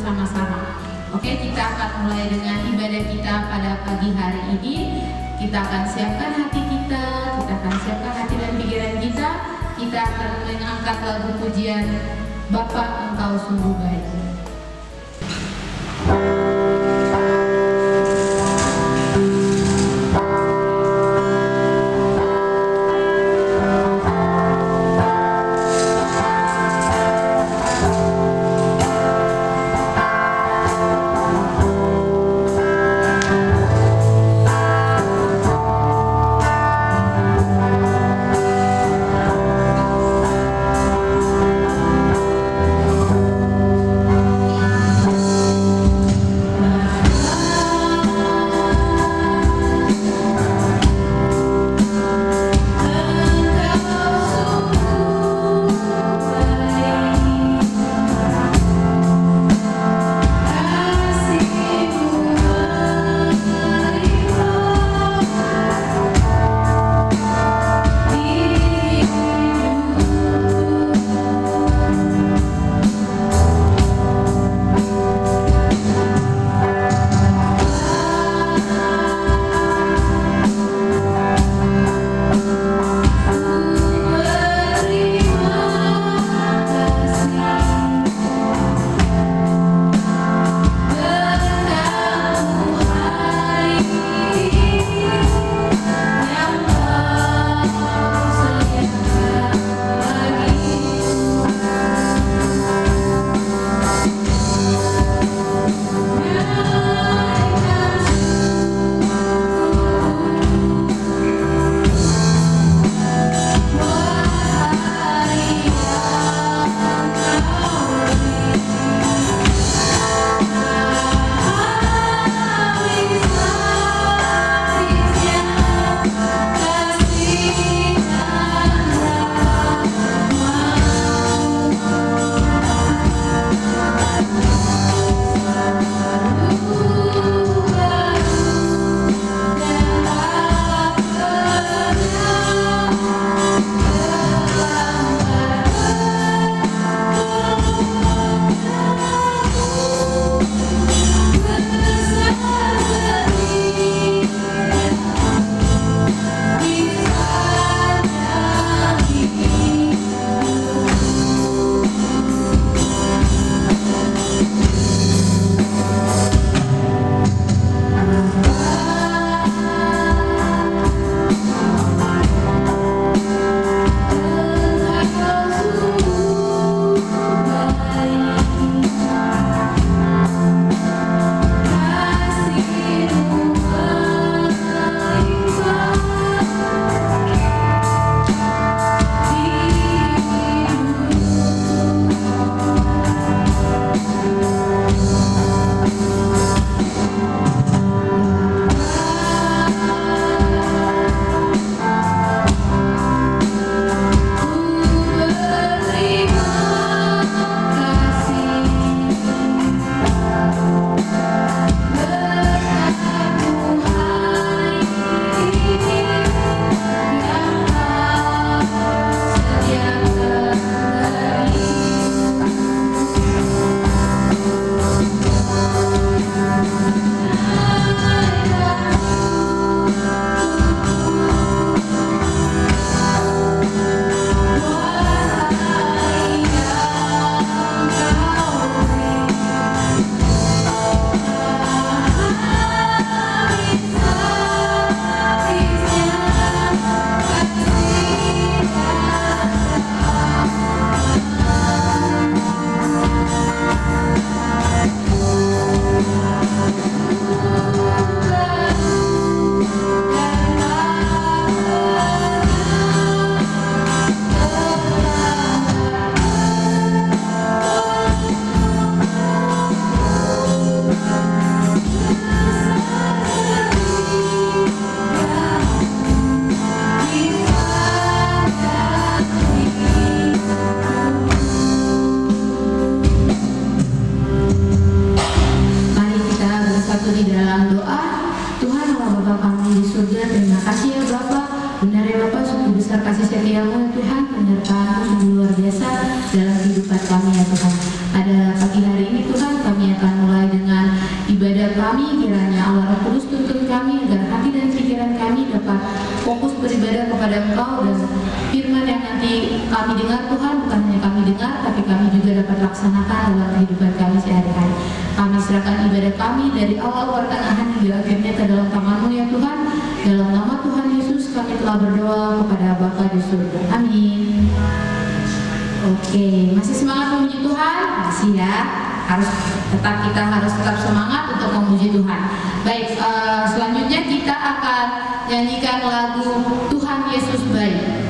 bersama-sama. Oke, kita akan mulai dengan ibadah kita pada pagi hari ini. Kita akan siapkan hati kita akan siapkan hati dan pikiran kita. Kita akan mengangkat lagu pujian Bapa Engkau Sungguh Baik. firman yang nanti kami dengar Tuhan, bukan hanya kami dengar, tapi kami juga dapat laksanakan dalam kehidupan kami sehari-hari. Kami serahkan ibadah kami dari awal pertengahan hingga akhirnya ke dalam tangan-Mu ya Tuhan. Dalam nama Tuhan Yesus kami telah berdoa kepada Bapa di surga. Amin. Oke, masih semangat memuji Tuhan? Masih ya. Kita harus tetap semangat untuk memuji Tuhan. Baik, selanjutnya kita akan nyanyikan lagu Tuhan Yesus Baik.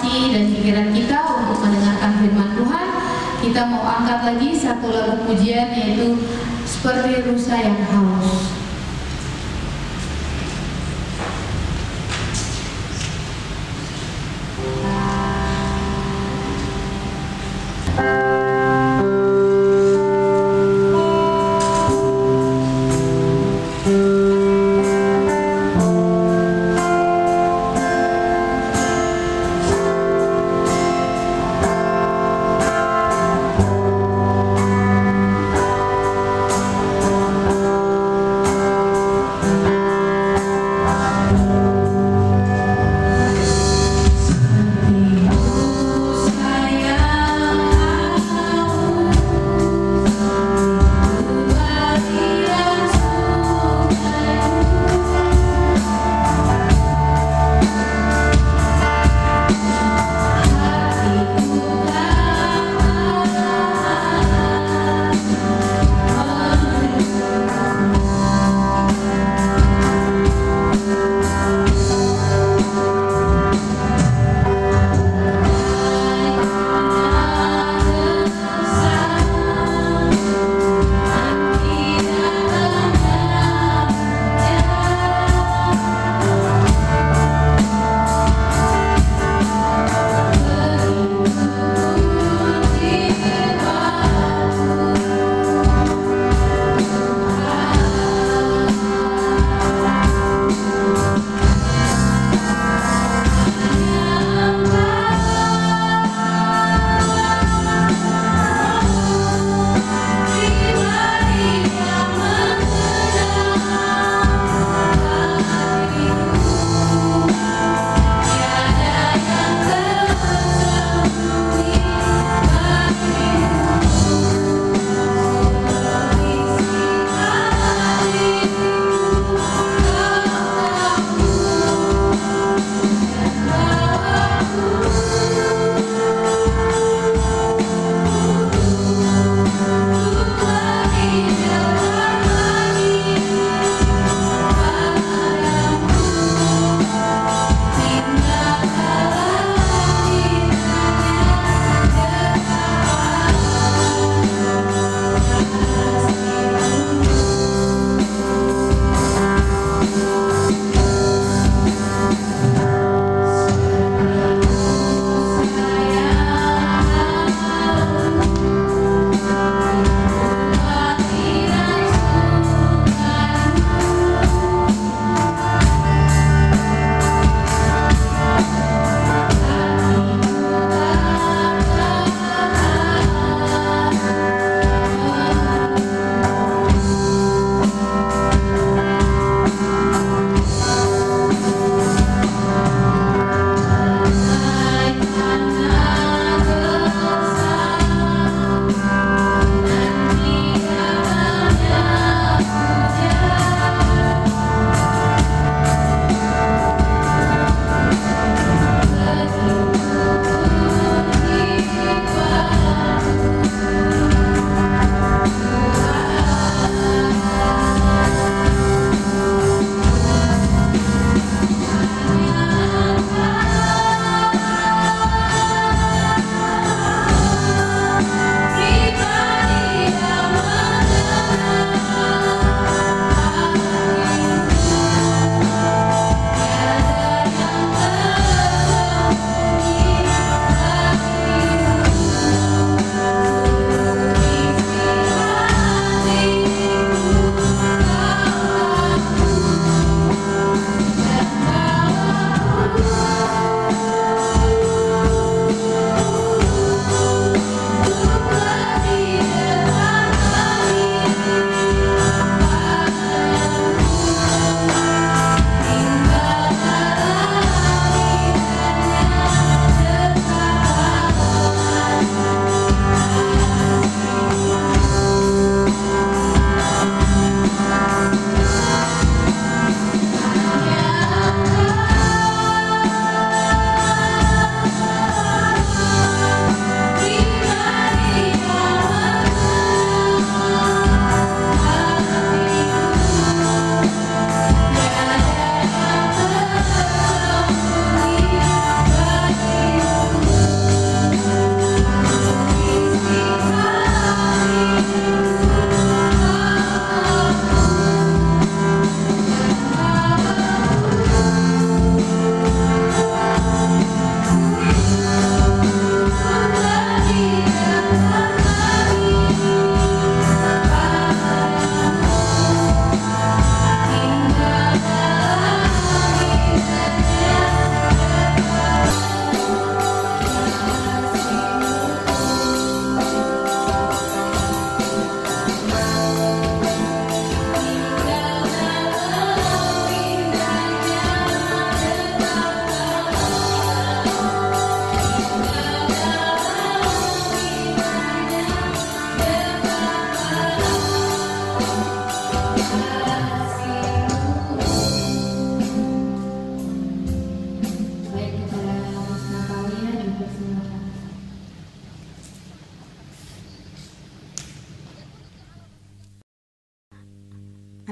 hati dan pikiran kita untuk mendengarkan firman Tuhan. Kita mau angkat lagi satu lagu pujian, yaitu Seperti Rusa yang Haus. Sayang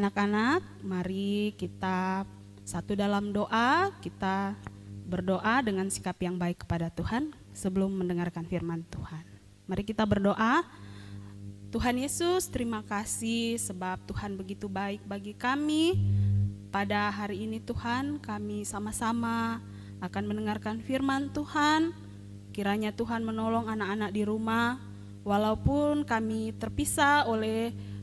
Anak-anak, mari kita satu dalam doa, kita berdoa dengan sikap yang baik kepada Tuhan sebelum mendengarkan firman Tuhan. Mari kita berdoa. Tuhan Yesus, terima kasih sebab Tuhan begitu baik bagi kami. Pada hari ini Tuhan, kami sama-sama akan mendengarkan firman Tuhan. Kiranya Tuhan menolong anak-anak di rumah, walaupun kami terpisah oleh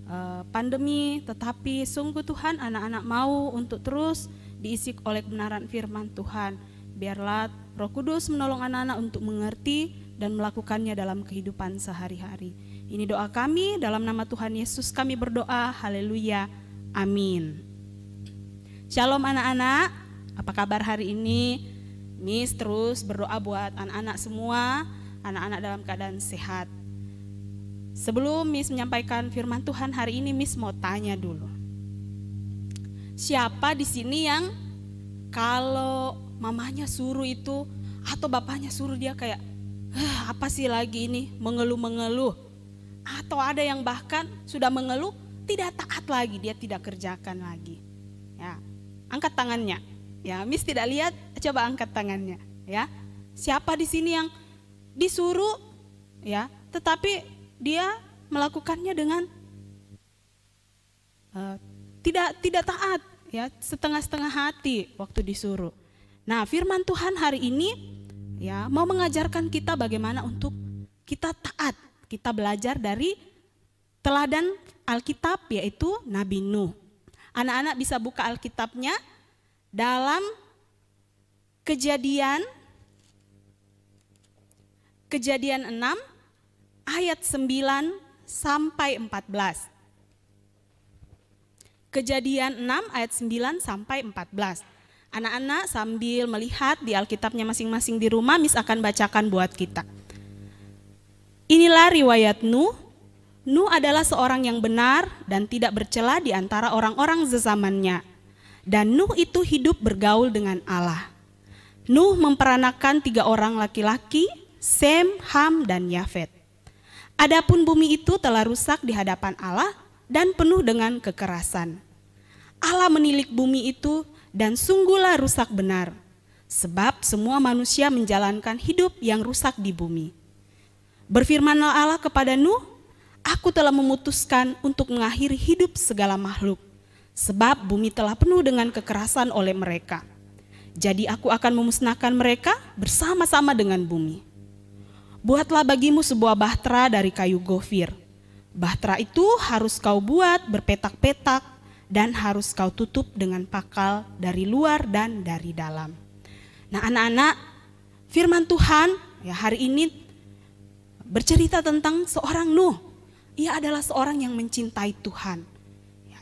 pandemi, tetapi sungguh Tuhan anak-anak mau untuk terus diisi oleh kebenaran firman Tuhan. Biarlah Roh Kudus menolong anak-anak untuk mengerti dan melakukannya dalam kehidupan sehari-hari. Ini doa kami, dalam nama Tuhan Yesus kami berdoa, haleluya, amin. Shalom anak-anak, apa kabar hari ini? Miss terus berdoa buat anak-anak semua, anak-anak dalam keadaan sehat. Sebelum Miss menyampaikan firman Tuhan hari ini, Miss mau tanya dulu. Siapa di sini yang kalau mamanya suruh itu atau bapaknya suruh dia kayak, apa sih lagi ini, mengeluh-mengeluh. Atau ada yang bahkan sudah mengeluh, tidak taat lagi, dia tidak kerjakan lagi. Ya, angkat tangannya. Ya, Miss tidak lihat, coba angkat tangannya. Ya, siapa di sini yang disuruh, ya, tetapi dia melakukannya dengan tidak taat, ya, setengah-setengah hati waktu disuruh. Nah, firman Tuhan hari ini ya mau mengajarkan kita bagaimana untuk kita taat. Kita belajar dari teladan Alkitab yaitu Nabi Nuh. Anak-anak bisa buka Alkitabnya dalam Kejadian 6 ayat 9 sampai 14. Kejadian 6 ayat 9 sampai 14. Anak-anak sambil melihat di Alkitabnya masing-masing di rumah, Miss akan bacakan buat kita. Inilah riwayat Nuh. Nuh adalah seorang yang benar dan tidak bercela di antara orang-orang sezamannya. Dan Nuh itu hidup bergaul dengan Allah. Nuh memperanakan 3 orang laki-laki, Sem, Ham, dan Yafet. Adapun bumi itu telah rusak di hadapan Allah dan penuh dengan kekerasan. Allah menilik bumi itu dan sungguhlah rusak benar, sebab semua manusia menjalankan hidup yang rusak di bumi. Berfirmanlah Allah kepada Nuh, aku telah memutuskan untuk mengakhiri hidup segala makhluk, sebab bumi telah penuh dengan kekerasan oleh mereka. Jadi aku akan memusnahkan mereka bersama-sama dengan bumi. Buatlah bagimu sebuah bahtera dari kayu gofir. Bahtera itu harus kau buat berpetak-petak dan harus kau tutup dengan pakal dari luar dan dari dalam. Nah anak-anak, firman Tuhan ya hari ini bercerita tentang seorang Nuh. Ia adalah seorang yang mencintai Tuhan.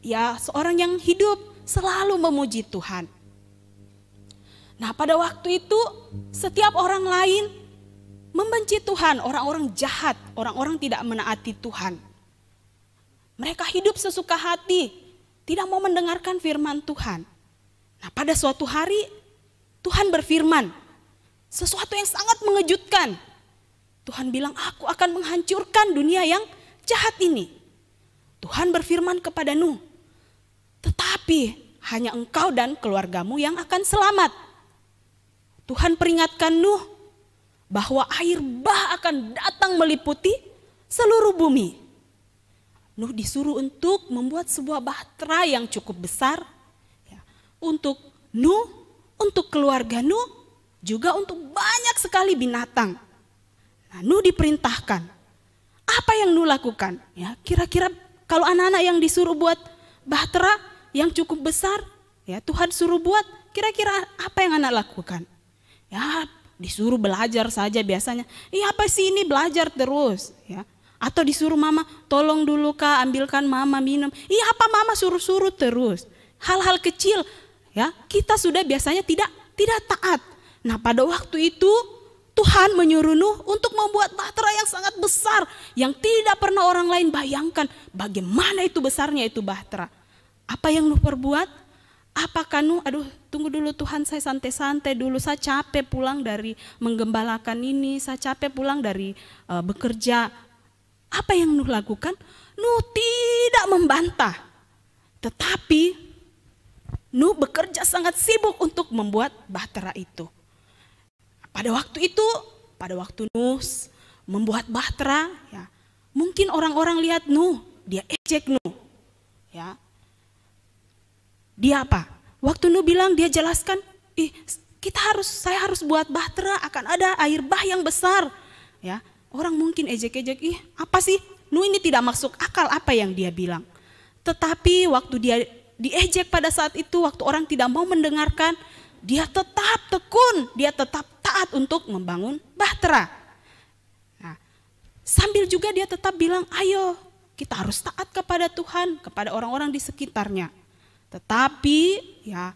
Ya seorang yang hidup selalu memuji Tuhan. Nah pada waktu itu setiap orang lain membenci Tuhan, orang-orang jahat, orang-orang tidak menaati Tuhan. Mereka hidup sesuka hati, tidak mau mendengarkan firman Tuhan. Nah pada suatu hari Tuhan berfirman, sesuatu yang sangat mengejutkan. Tuhan bilang, aku akan menghancurkan dunia yang jahat ini. Tuhan berfirman kepada Nuh, tetapi hanya engkau dan keluargamu yang akan selamat. Tuhan peringatkan Nuh, bahwa air bah akan datang meliputi seluruh bumi. Nuh disuruh untuk membuat sebuah bahtera yang cukup besar ya, untuk Nuh, untuk keluarga Nuh, juga untuk banyak sekali binatang. Nah, Nuh diperintahkan. Apa yang Nuh lakukan? Ya, kira-kira kalau anak-anak yang disuruh buat bahtera yang cukup besar, ya Tuhan suruh buat, kira-kira apa yang anak lakukan? Ya, disuruh belajar saja biasanya. Iya apa sih ini belajar terus ya. Atau disuruh mama, tolong dulu Kak ambilkan mama minum. Iya apa mama suruh-suruh terus. Hal-hal kecil ya kita sudah biasanya tidak taat. Nah pada waktu itu Tuhan menyuruh Nuh untuk membuat bahtera yang sangat besar. Yang tidak pernah orang lain bayangkan bagaimana itu besarnya itu bahtera. Apa yang Nuh perbuat? Apakah Nuh, aduh tunggu dulu Tuhan saya santai-santai dulu, saya capek pulang dari menggembalakan ini, saya capek pulang dari bekerja. Apa yang Nuh lakukan? Nuh tidak membantah. Tetapi Nuh bekerja sangat sibuk untuk membuat bahtera itu. Pada waktu Nuh membuat bahtera, ya, mungkin orang-orang lihat Nuh, dia ejek Nuh, ya. Dia apa? Waktu Nuh bilang, dia jelaskan, saya harus buat bahtera, akan ada air bah yang besar, ya. Orang mungkin ejek-ejek, apa sih? Nuh ini tidak masuk akal apa yang dia bilang. Tetapi waktu dia diejek pada saat itu, waktu orang tidak mau mendengarkan, dia tetap tekun, dia tetap taat untuk membangun bahtera. Nah, sambil juga dia tetap bilang, ayo kita harus taat kepada Tuhan, kepada orang-orang di sekitarnya. Tetapi ya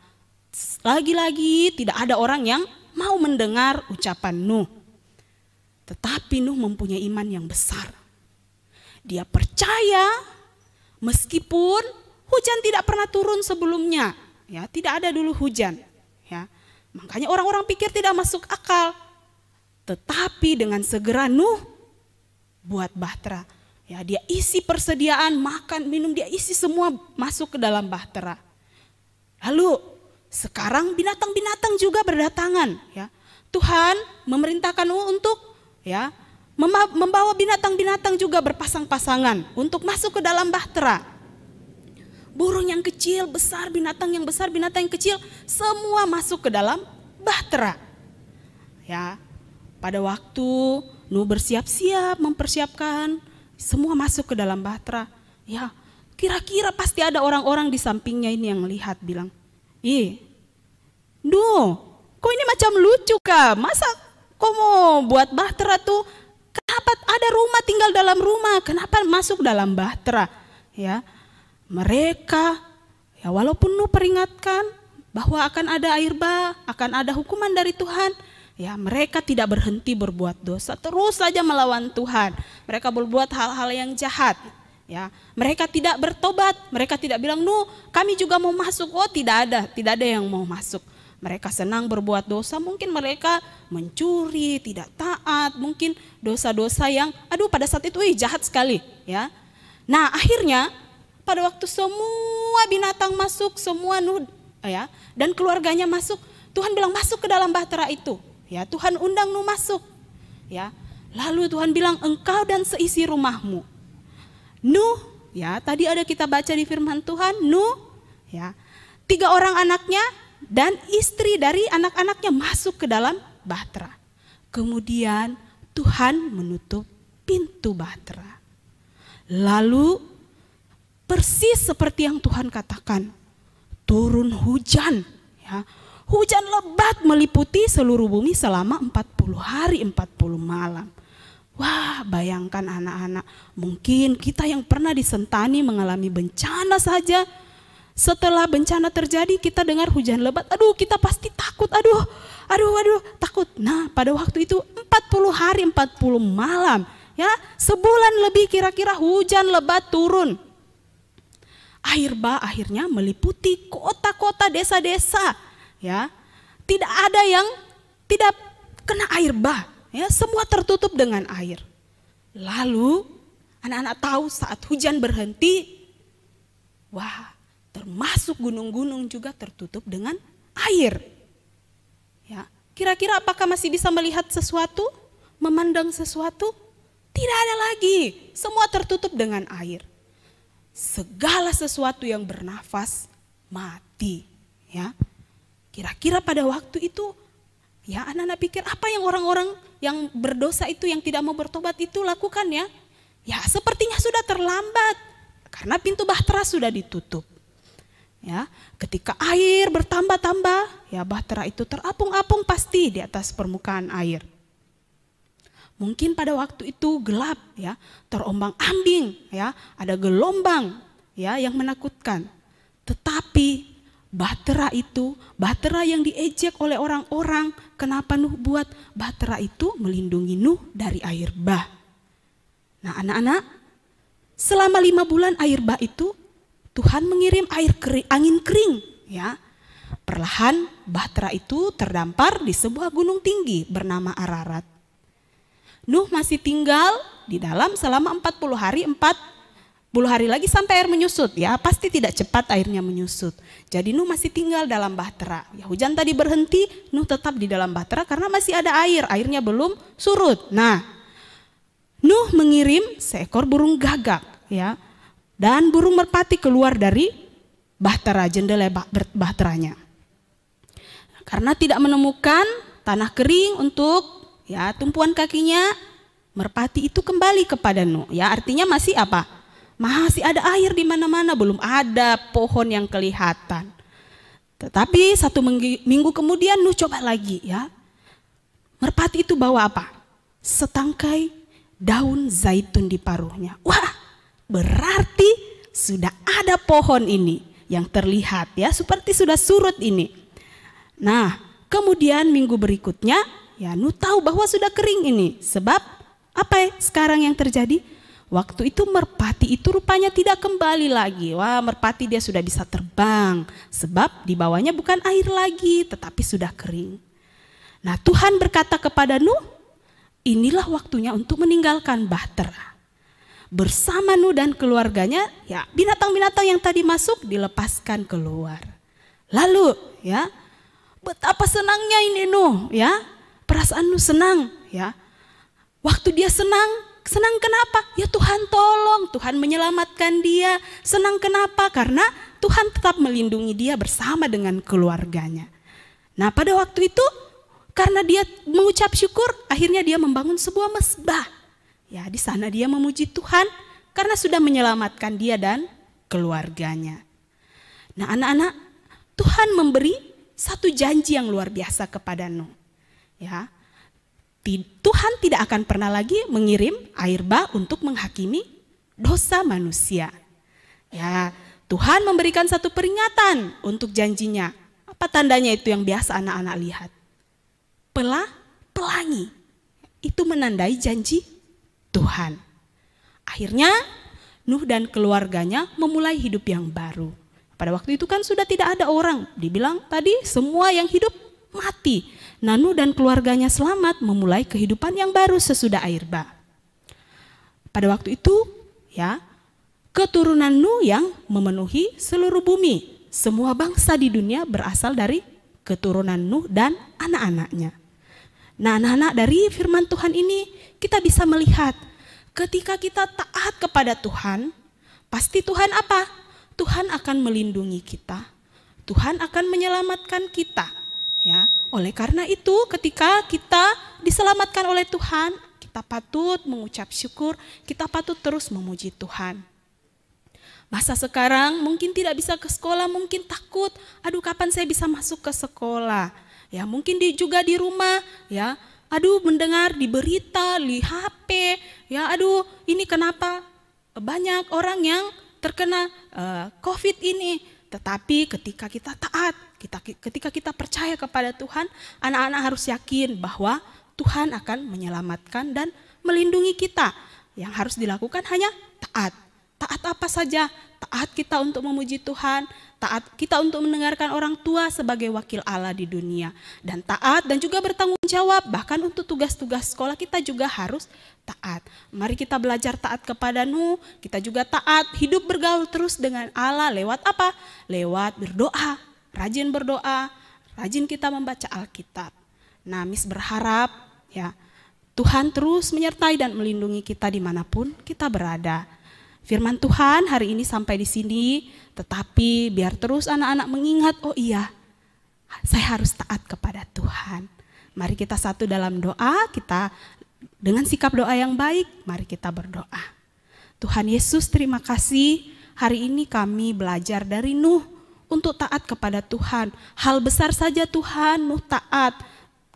lagi-lagi tidak ada orang yang mau mendengar ucapan Nuh. Tetapi Nuh mempunyai iman yang besar. Dia percaya meskipun hujan tidak pernah turun sebelumnya, ya, tidak ada dulu hujan, ya. Makanya orang-orang pikir tidak masuk akal. Tetapi dengan segera Nuh buat bahtera, ya, dia isi persediaan makan, minum, dia isi semua masuk ke dalam bahtera. Lalu sekarang binatang-binatang juga berdatangan, ya. Tuhan memerintahkan Nuh untuk, ya, membawa binatang-binatang juga berpasang-pasangan untuk masuk ke dalam bahtera. Burung yang kecil, besar, binatang yang besar, binatang yang kecil, semua masuk ke dalam bahtera. Ya, pada waktu Nuh bersiap-siap mempersiapkan, semua masuk ke dalam bahtera. Ya, kira-kira pasti ada orang-orang di sampingnya ini yang melihat, bilang, Nuh, kok ini macam lucu kah? Masa kok mau buat bahtera tuh? Kenapa ada rumah, tinggal dalam rumah? Kenapa masuk dalam bahtera? Ya, mereka, ya, walaupun Nuh peringatkan bahwa akan ada air bah, akan ada hukuman dari Tuhan, ya, mereka tidak berhenti berbuat dosa, terus saja melawan Tuhan. Mereka berbuat hal-hal yang jahat, ya. Mereka tidak bertobat, mereka tidak bilang, Nuh, kami juga mau masuk. Oh, tidak ada yang mau masuk. Mereka senang berbuat dosa, mungkin mereka mencuri, tidak taat, mungkin dosa-dosa yang pada saat itu jahat sekali, ya. Nah, akhirnya pada waktu semua binatang masuk, semua Nuh, ya, dan keluarganya masuk, Tuhan bilang masuk ke dalam bahtera itu, ya. Tuhan undang Nuh masuk, ya. Lalu Tuhan bilang, engkau dan seisi rumahmu. Nuh, ya, tadi ada kita baca di firman Tuhan, Nuh, ya, 3 orang anaknya dan istri dari anak-anaknya masuk ke dalam bahtera. Kemudian Tuhan menutup pintu bahtera. Lalu persis seperti yang Tuhan katakan, turun hujan, ya. Hujan lebat meliputi seluruh bumi selama 40 hari 40 malam. Wah, bayangkan anak-anak, mungkin kita yang pernah disentani mengalami bencana saja, setelah bencana terjadi kita dengar hujan lebat, kita pasti takut, takut. Nah, pada waktu itu 40 hari 40 malam, ya, sebulan lebih kira-kira hujan lebat turun. Air bah akhirnya meliputi kota-kota, desa-desa, ya. Tidak ada yang tidak kena air bah, ya, semua tertutup dengan air. Lalu anak-anak tahu saat hujan berhenti, wah, termasuk gunung-gunung juga tertutup dengan air. Ya, kira-kira apakah masih bisa melihat sesuatu, memandang sesuatu? Tidak ada lagi, semua tertutup dengan air. Segala sesuatu yang bernafas mati, ya. Kira-kira pada waktu itu, ya, anak-anak pikir apa yang orang-orang yang berdosa itu, yang tidak mau bertobat itu lakukan, ya? Ya, sepertinya sudah terlambat karena pintu bahtera sudah ditutup. Ya, ketika air bertambah-tambah, ya, bahtera itu terapung-apung pasti di atas permukaan air. Mungkin pada waktu itu gelap, ya, terombang-ambing, ya, ada gelombang, ya, yang menakutkan. Tetapi bahtera itu, bahtera yang diejek oleh orang-orang, kenapa Nuh buat bahtera itu melindungi Nuh dari air bah. Nah, anak-anak, selama 5 bulan air bah itu Tuhan mengirim angin kering, ya. Perlahan bahtera itu terdampar di sebuah gunung tinggi bernama Ararat. Nuh masih tinggal di dalam selama 40 hari 4 hari lagi sampai air menyusut. Ya pasti tidak cepat airnya menyusut. Jadi Nuh masih tinggal dalam bahtera. Ya hujan tadi berhenti, Nuh tetap di dalam bahtera karena masih ada air. Airnya belum surut. Nah, Nuh mengirim seekor burung gagak, ya, dan burung merpati keluar dari bahtera, jendela bahteranya. Karena tidak menemukan tanah kering untuk ya tumpuan kakinya, merpati itu kembali kepada Nuh. Ya artinya masih apa? Masih ada air di mana-mana, belum ada pohon yang kelihatan. Tetapi 1 minggu kemudian Nuh coba lagi, ya. Merpati itu bawa apa? Setangkai daun zaitun di paruhnya. Wah, berarti sudah ada pohon ini yang terlihat, ya, seperti sudah surut ini. Nah, kemudian minggu berikutnya, ya Nuh tahu bahwa sudah kering ini. Sebab apa sekarang yang terjadi? Waktu itu merpati itu rupanya tidak kembali lagi. Wah, merpati dia sudah bisa terbang. Sebab di bawahnya bukan air lagi, tetapi sudah kering. Nah, Tuhan berkata kepada Nuh, inilah waktunya untuk meninggalkan bahtera. Bersama Nuh dan keluarganya, ya binatang-binatang yang tadi masuk dilepaskan keluar. Lalu, ya, betapa senangnya ini Nuh, ya. Perasaan Nuh senang, ya. Waktu dia senang kenapa? Ya Tuhan tolong, Tuhan menyelamatkan dia. Senang kenapa? Karena Tuhan tetap melindungi dia bersama dengan keluarganya. Nah, pada waktu itu karena dia mengucap syukur, akhirnya dia membangun sebuah mezbah. Ya, di sana dia memuji Tuhan karena sudah menyelamatkan dia dan keluarganya. Nah, anak-anak, Tuhan memberi satu janji yang luar biasa kepada Nuh. Ya, Tuhan tidak akan pernah lagi mengirim air bah untuk menghakimi dosa manusia. Ya, Tuhan memberikan satu peringatan untuk janjinya. Apa tandanya itu yang biasa anak-anak lihat? Pelangi. Itu menandai janji Tuhan. Akhirnya Nuh dan keluarganya memulai hidup yang baru. Pada waktu itu kan sudah tidak ada orang. Dibilang tadi semua yang hidup mati. Nah, Nuh dan keluarganya selamat memulai kehidupan yang baru sesudah air bah. Pada waktu itu, ya, keturunan Nuh yang memenuhi seluruh bumi. Semua bangsa di dunia berasal dari keturunan Nuh dan anak-anaknya. Nah, anak-anak, dari firman Tuhan ini kita bisa melihat ketika kita taat kepada Tuhan, pasti Tuhan apa? Tuhan akan melindungi kita. Tuhan akan menyelamatkan kita. Ya, oleh karena itu ketika kita diselamatkan oleh Tuhan, kita patut mengucap syukur, kita patut terus memuji Tuhan. Masa sekarang mungkin tidak bisa ke sekolah, mungkin takut, aduh kapan saya bisa masuk ke sekolah. Ya mungkin juga di rumah, ya aduh mendengar di berita, di HP, ya aduh ini kenapa banyak orang yang terkena COVID ini. Tetapi ketika kita taat, ketika kita percaya kepada Tuhan, anak-anak harus yakin bahwa Tuhan akan menyelamatkan dan melindungi kita. Yang harus dilakukan hanya taat. Taat apa saja? Taat kita untuk memuji Tuhan, taat kita untuk mendengarkan orang tua sebagai wakil Allah di dunia. Dan taat dan juga bertanggung jawab, bahkan untuk tugas-tugas sekolah kita juga harus taat. Mari kita belajar taat kepada Nuh, kita juga taat, hidup bergaul terus dengan Allah lewat apa? Lewat berdoa, rajin berdoa, rajin kita membaca Alkitab. Nah, Miss berharap ya Tuhan terus menyertai dan melindungi kita dimanapun kita berada. Firman Tuhan hari ini sampai di sini, tetapi biar terus anak-anak mengingat, oh iya, saya harus taat kepada Tuhan. Mari kita satu dalam doa, kita dengan sikap doa yang baik, mari kita berdoa. Tuhan Yesus, terima kasih hari ini kami belajar dari Nuh untuk taat kepada Tuhan. Hal besar saja Tuhan, Nuh taat.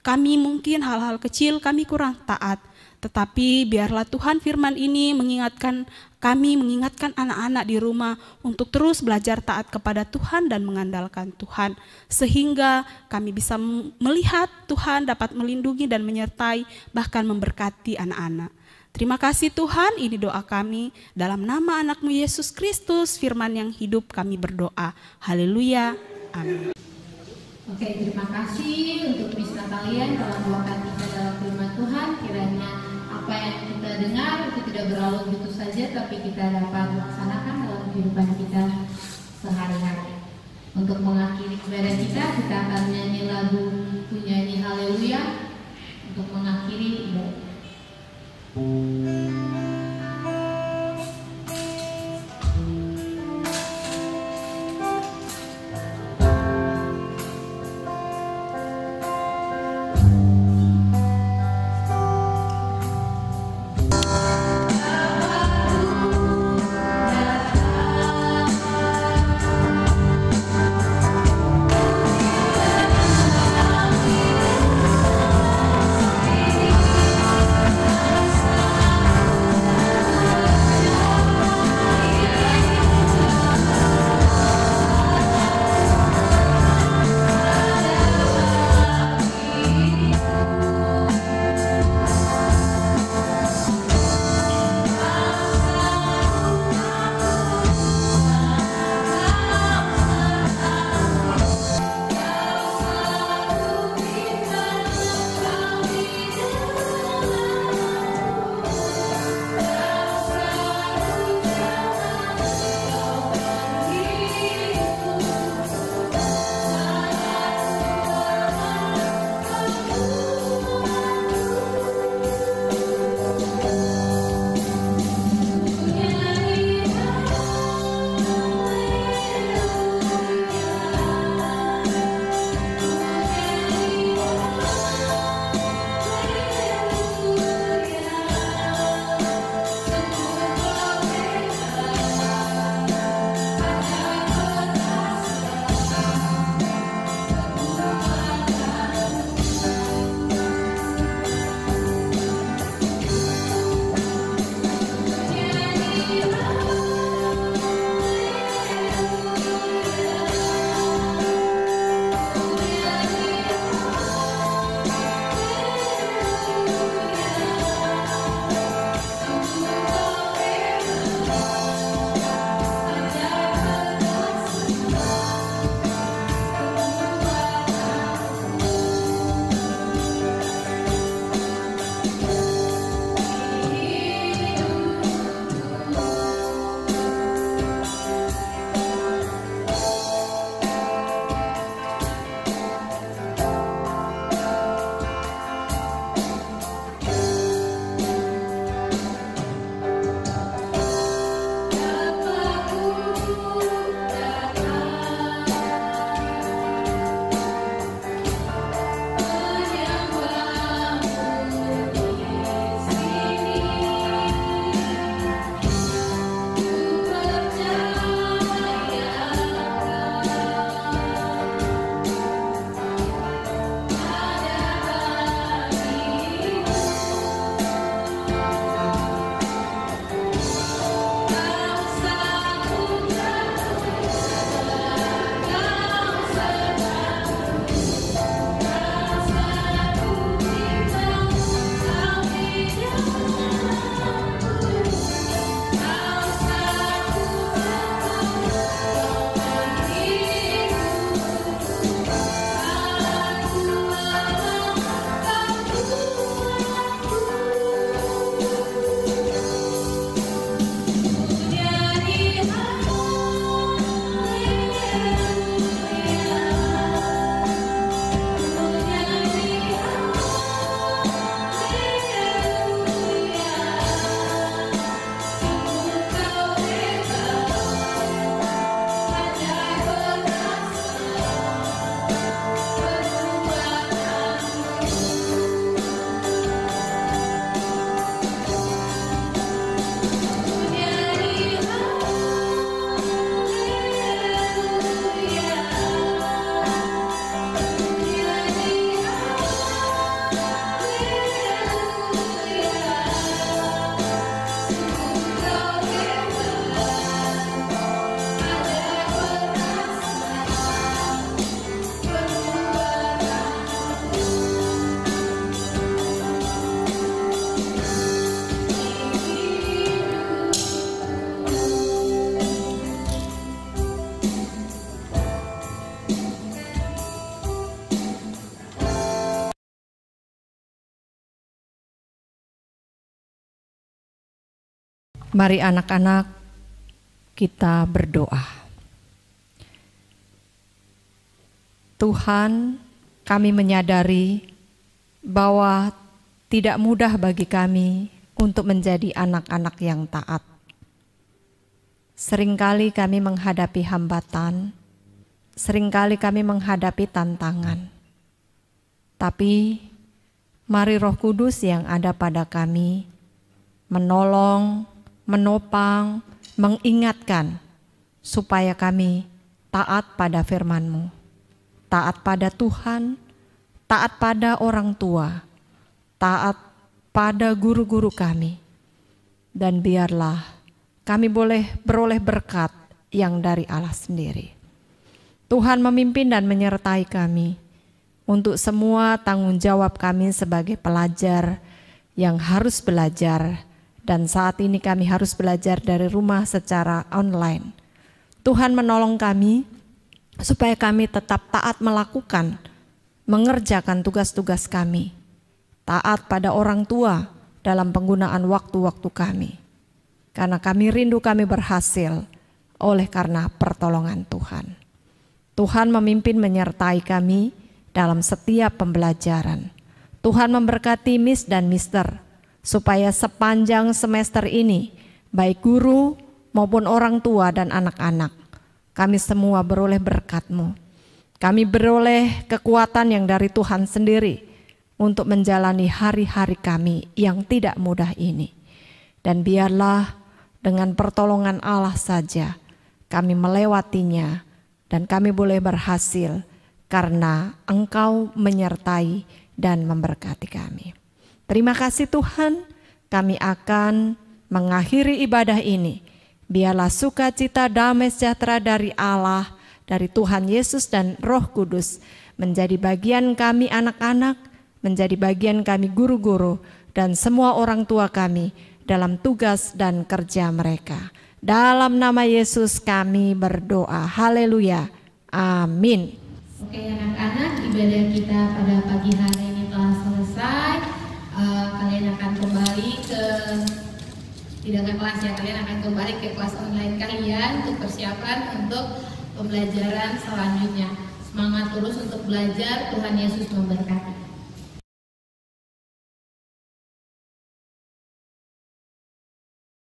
Kami mungkin hal-hal kecil kami kurang taat. Tetapi biarlah Tuhan firman ini mengingatkan kami, mengingatkan anak-anak di rumah untuk terus belajar taat kepada Tuhan dan mengandalkan Tuhan. Sehingga kami bisa melihat Tuhan dapat melindungi dan menyertai bahkan memberkati anak-anak. Terima kasih Tuhan, ini doa kami dalam nama anak-Mu Yesus Kristus, firman yang hidup kami berdoa. Haleluya, amin. Oke, terima kasih untuk Miss Natalia telah membawakan kita dalam firman Tuhan. Kiranya apa yang kita kita dengar itu tidak berlalu begitu saja, tapi kita dapat laksanakan dalam kehidupan kita sehari-hari. Untuk mengakhiri ibadah kita akan menyanyi lagu Kunyanyi Haleluya untuk mengakhiri ibadah. Kita Mari anak-anak, kita berdoa. Tuhan, kami menyadari bahwa tidak mudah bagi kami untuk menjadi anak-anak yang taat. Seringkali kami menghadapi hambatan, seringkali kami menghadapi tantangan. Tapi mari Roh Kudus yang ada pada kami menolong, menopang, mengingatkan supaya kami taat pada firman-Mu, taat pada Tuhan, taat pada orang tua, taat pada guru-guru kami. Dan biarlah kami boleh beroleh berkat yang dari Allah sendiri. Tuhan memimpin dan menyertai kami untuk semua tanggung jawab kami sebagai pelajar yang harus belajar. Dan saat ini kami harus belajar dari rumah secara online. Tuhan menolong kami supaya kami tetap taat melakukan, mengerjakan tugas-tugas kami. Taat pada orang tua dalam penggunaan waktu-waktu kami. Karena kami rindu kami berhasil oleh karena pertolongan Tuhan. Tuhan memimpin menyertai kami dalam setiap pembelajaran. Tuhan memberkati Miss dan Mister supaya sepanjang semester ini, baik guru maupun orang tua dan anak-anak, kami semua beroleh berkat-Mu. Kami beroleh kekuatan yang dari Tuhan sendiri untuk menjalani hari-hari kami yang tidak mudah ini. Dan biarlah dengan pertolongan Allah saja kami melewatinya dan kami boleh berhasil karena Engkau menyertai dan memberkati kami. Terima kasih Tuhan, kami akan mengakhiri ibadah ini. Biarlah sukacita, damai sejahtera dari Allah, dari Tuhan Yesus dan Roh Kudus menjadi bagian kami anak-anak, menjadi bagian kami guru-guru dan semua orang tua kami dalam tugas dan kerja mereka. Dalam nama Yesus kami berdoa. Haleluya. Amin. Oke anak-anak, ibadah kita pada pagi hari ini telah selesai. Kalian akan kembali tidak ke kelas ya, kalian akan kembali ke kelas online kalian untuk persiapan untuk pembelajaran selanjutnya. Semangat terus untuk belajar, Tuhan Yesus memberkati.